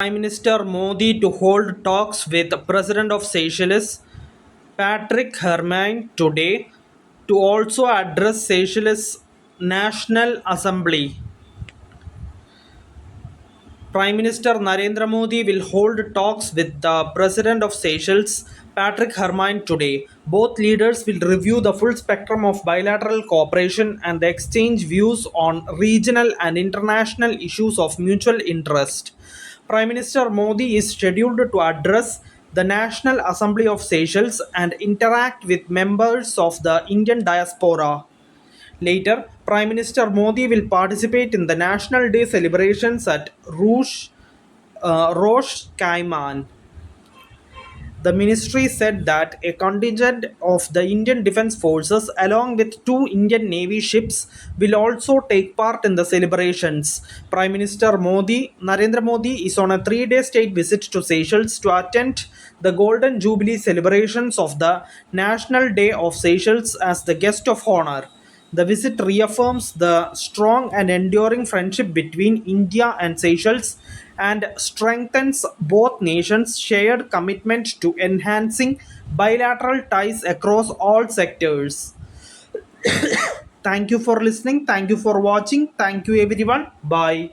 Prime Minister Modi to hold talks with President of Seychelles, Patrick Herminie today to also address Seychelles National Assembly. Prime Minister Narendra Modi will hold talks with the President of Seychelles, Patrick Herminie today. Both leaders will review the full spectrum of bilateral cooperation and exchange views on regional and international issues of mutual interest. Prime Minister Modi is scheduled to address the National Assembly of Seychelles and interact with members of the Indian diaspora. Later, Prime Minister Modi will participate in the National Day celebrations at Rosh Kaiman. The ministry said that a contingent of the Indian Defence Forces, along with two Indian Navy ships, will also take part in the celebrations. Prime Minister Narendra Modi, is on a 3 day state visit to Seychelles to attend the Golden Jubilee celebrations of the National Day of Seychelles as the guest of honor. The visit reaffirms the strong and enduring friendship between India and Seychelles and strengthens both nations' shared commitment to enhancing bilateral ties across all sectors. Thank you for listening. Thank you for watching. Thank you, everyone. Bye.